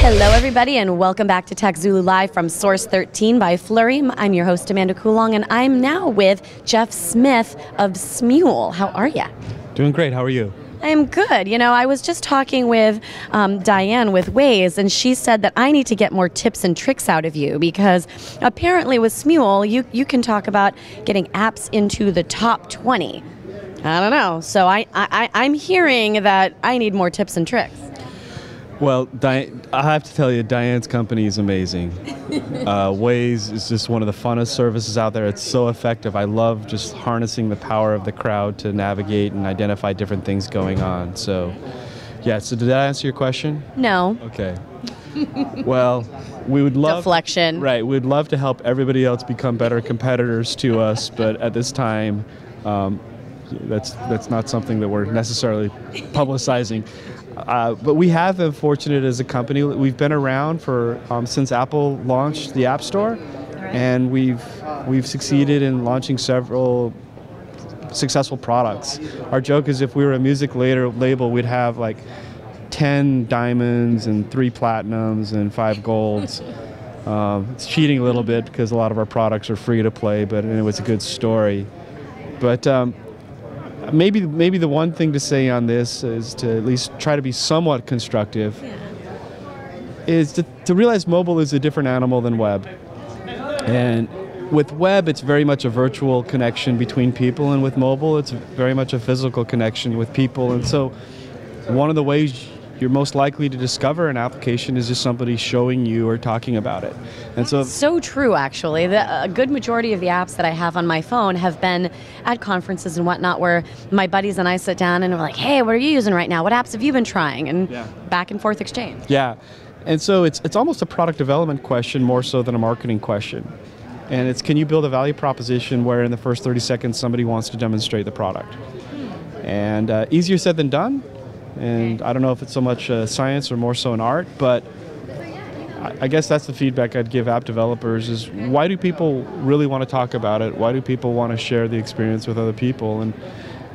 Hello everybody and welcome back to TechZulu Live from Source13 by Flurry. I'm your host Amanda Coulong and I'm now with Jeff Smith of Smule. How are you? Doing great. How are you? I am good. You know, I was just talking with Diane with Waze, and she said that I need to get more tips and tricks out of you because apparently with Smule, you can talk about getting apps into the top 20. I don't know. So I'm hearing that I need more tips and tricks. Well, I have to tell you, Diane's company is amazing. Waze is just one of the funnest services out there. It's so effective. I love just harnessing the power of the crowd to navigate and identify different things going on. So, yeah, so did that answer your question? No. Okay. Well, we would love... Deflection. Right. We'd love to help everybody else become better competitors to us, but at this time, that's not something that we're necessarily publicizing. But we have been fortunate as a company. We've been around for since Apple launched the App Store, and we've succeeded in launching several successful products. Our joke is if we were a music label, we'd have like 10 diamonds and 3 platinums and 5 golds. It's cheating a little bit because a lot of our products are free to play, but it was a good story. But maybe the one thing to say on this is to at least try to be somewhat constructive. Yeah. Is to realize mobile is a different animal than web. And with web, it's very much a virtual connection between people, and with mobile, it's very much a physical connection with people. And so one of the ways you're most likely to discover an application is just somebody showing you or talking about it. And so true, actually. A good majority of the apps that I have on my phone have been at conferences and whatnot where my buddies and I sit down and we're like, hey, what are you using right now? What apps have you been trying? And back and forth exchange. Yeah. And so it's almost a product development question more so than a marketing question. And it's, can you build a value proposition where in the first 30 seconds somebody wants to demonstrate the product? And easier said than done. And I don't know if it's so much science or more so an art, but I guess that's the feedback I'd give app developers is why do people really want to talk about it? Why do people want to share the experience with other people? And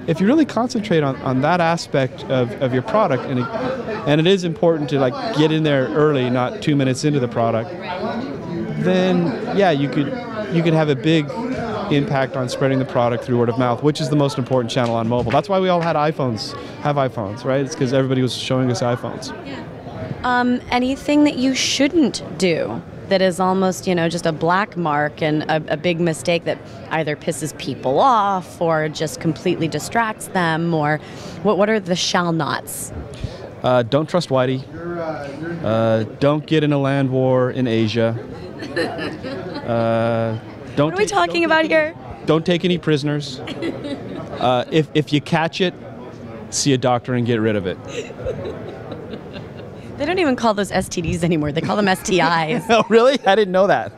if you really concentrate on that aspect of your product, and it is important to like get in there early, not 2 minutes into the product, then yeah, you could have a big impact on spreading the product through word of mouth, which is the most important channel on mobile. That's why we all have iPhones, right? It's because everybody was showing us iPhones. Yeah. Anything that you shouldn't do that is almost, just a black mark and a big mistake that either pisses people off or just completely distracts them, or what are the shall nots? Don't trust Whitey. Don't get in a land war in Asia. What are we talking about here? Don't take any prisoners. If you catch it, see a doctor and get rid of it. They don't even call those STDs anymore. They call them STIs. Oh, really? I didn't know that.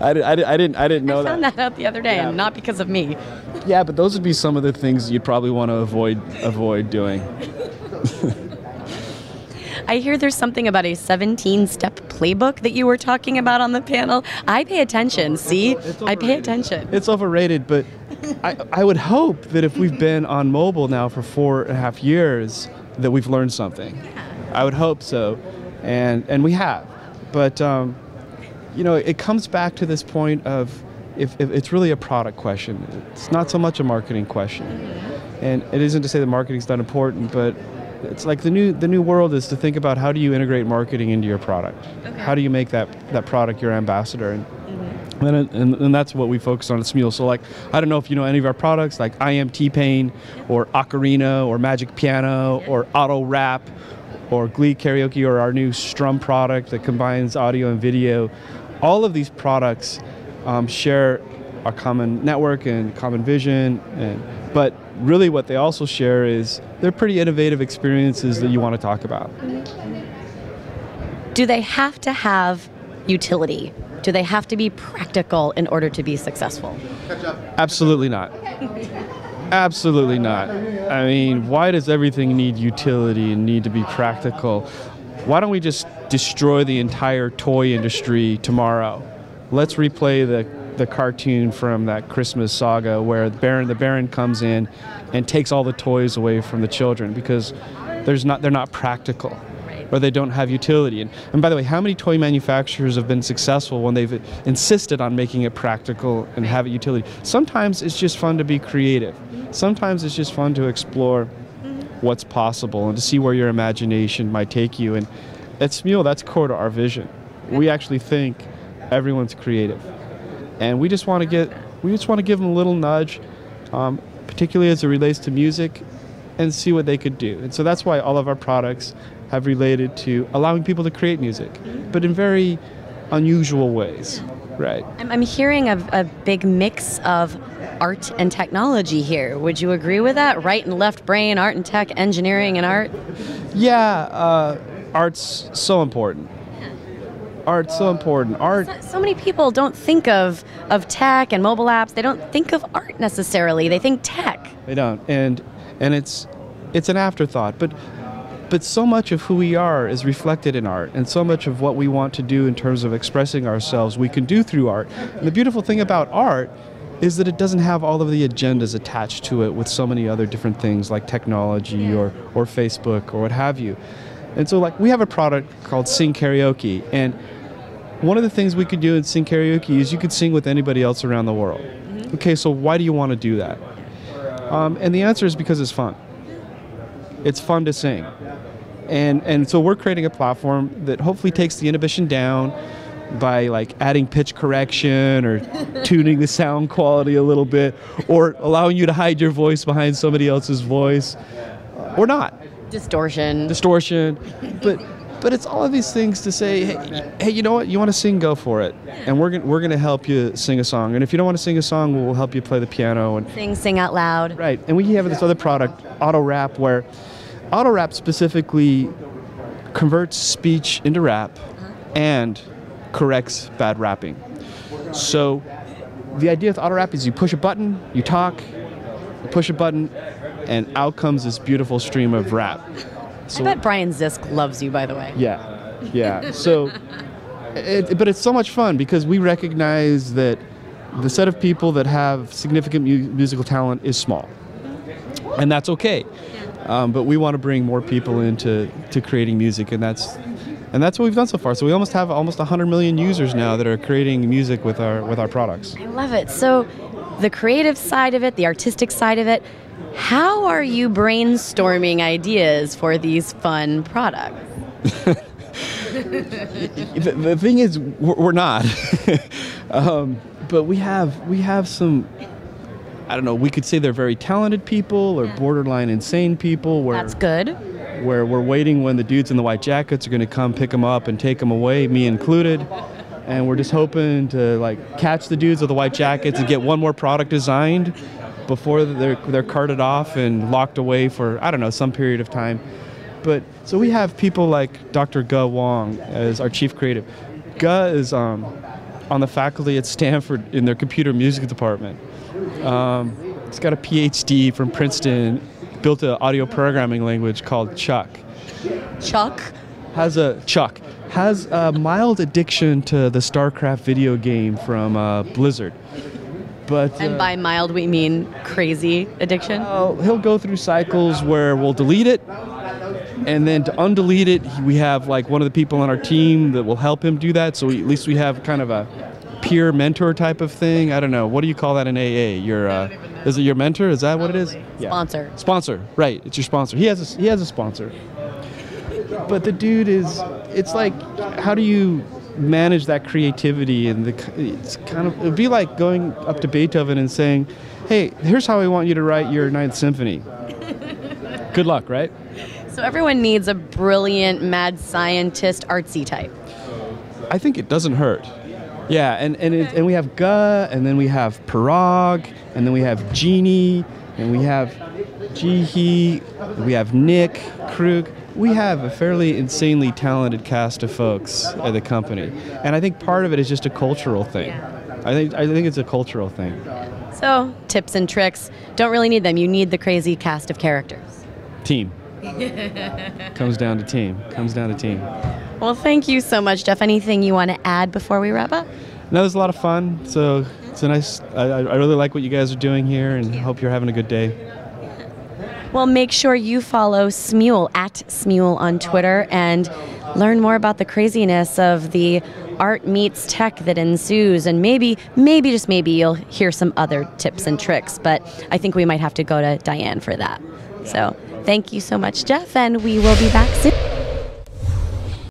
I didn't know that. I found that out the other day, and not because of me. Yeah, but those would be some of the things you'd probably want to avoid doing. I hear there's something about a 17-step playbook that you were talking about on the panel. I pay attention, see? I pay attention. It's overrated, but I would hope that if we've been on mobile now for 4.5 years, that we've learned something. Yeah. I would hope so, and we have. But, it comes back to this point of if it's really a product question. It's not so much a marketing question. And it isn't to say that marketing's not important, but it's like the new world is to think about how do you integrate marketing into your product? Okay. How do you make that product your ambassador? And that's what we focus on at Smule. So like, I don't know if you know any of our products like I Am T-Pain or Ocarina or Magic Piano or Auto Rap or Glee Karaoke or our new Strum product that combines audio and video. All of these products share a common network and common vision, but really what they also share is they're pretty innovative experiences that you want to talk about. Do they have to have utility? Do they have to be practical in order to be successful? Absolutely not. Absolutely not. I mean, why does everything need utility and need to be practical? Why don't we just destroy the entire toy industry tomorrow? Let's replay the cartoon from that Christmas saga where the Baron comes in and takes all the toys away from the children because they're not practical. Right. or they don't have utility. And by the way, how many toy manufacturers have been successful when they've insisted on making it practical and have it utility? Sometimes it's just fun to be creative. Sometimes it's just fun to explore what's possible and to see where your imagination might take you. And at Smule, that's core to our vision. We actually think everyone's creative, and we just want to give them a little nudge, particularly as it relates to music, and see what they could do. And so that's why all of our products have related to allowing people to create music, but in very unusual ways, right? I'm hearing a big mix of art and technology here. Would you agree with that? Right and left brain, art and tech, engineering and art? Yeah, art's so important. Art's so important. Art. So many people don't think of tech and mobile apps. They don't think of art necessarily. They think tech. They don't, and it's an afterthought. But so much of who we are is reflected in art, and so much of what we want to do in terms of expressing ourselves we can do through art. And the beautiful thing about art is that it doesn't have all of the agendas attached to it with so many other different things like technology or Facebook or what have you. And so like we have a product called Sing Karaoke, and one of the things we could do in Sing Karaoke is you could sing with anybody else around the world. Okay, so why do you want to do that? And the answer is because it's fun. It's fun to sing. And so we're creating a platform that hopefully takes the inhibition down by like adding pitch correction or tuning the sound quality a little bit, or allowing you to hide your voice behind somebody else's voice, or not. Distortion. But it's all of these things to say, hey, you know what? You want to sing? Go for it. And we're going to help you sing a song. And if you don't want to sing a song, we'll help you play the piano and sing out loud. Right. And we have this other product, Auto Rap, where Auto Rap specifically converts speech into rap and corrects bad rapping. So the idea with Auto Rap is you push a button, you talk, you push a button, and out comes this beautiful stream of rap. So, I bet Brian Zisk loves you, by the way. Yeah. So, but it's so much fun because we recognize that the set of people that have significant musical talent is small, and that's okay. But we want to bring more people into creating music, and that's what we've done so far. So we have almost 100 million users now that are creating music with our products. I love it. So, the creative side of it, the artistic side of it. How are you brainstorming ideas for these fun products? The thing is, we're not. But we have some, I don't know, we could say they're very talented people or borderline insane people. That's good. Where we're waiting when the dudes in the white jackets are going to come pick them up and take them away, me included. And we're just hoping to like catch the dudes with the white jackets and get one more product designed before they're carted off and locked away for, I don't know, some period of time. But so we have people like Dr. Ge Wong as our chief creative. Ge is on the faculty at Stanford in their computer music department. He's got a PhD from Princeton, built an audio programming language called Chuck. Chuck? Has a mild addiction to the StarCraft video game from Blizzard. And by mild, we mean crazy addiction? He'll go through cycles where we'll delete it, and then to undelete it, we have like one of the people on our team that will help him do that. So at least we have kind of a peer mentor type of thing. I don't know. What do you call that in AA? Is it your mentor? Is that what it is? Yeah. Sponsor. Right. It's your sponsor. He has a sponsor. But the dude it's like, how do you manage that creativity? And it'd be like going up to Beethoven and saying, hey, here's how I want you to write your Ninth Symphony. Good luck, right? So everyone needs a brilliant, mad scientist, artsy type. I think it doesn't hurt. Yeah, and we have Ge, and then we have Parag, and then we have Jeannie, and we have Jihi, and we have Nick Krug. We have a fairly insanely talented cast of folks at the company, and I think part of it is just a cultural thing. I think it's a cultural thing. So, tips and tricks, don't really need them. You need the crazy cast of characters. Team. Comes down to team. Well, thank you so much, Jeff. Anything you want to add before we wrap up? No, it was a lot of fun. So it's a nice. I really like what you guys are doing here, and hope you're having a good day. Well, make sure you follow Smule at Smule on Twitter and learn more about the craziness of the art meets tech that ensues, and maybe just maybe you'll hear some other tips and tricks, but I think we might have to go to Diane for that. So thank you so much, Jeff, and we will be back soon.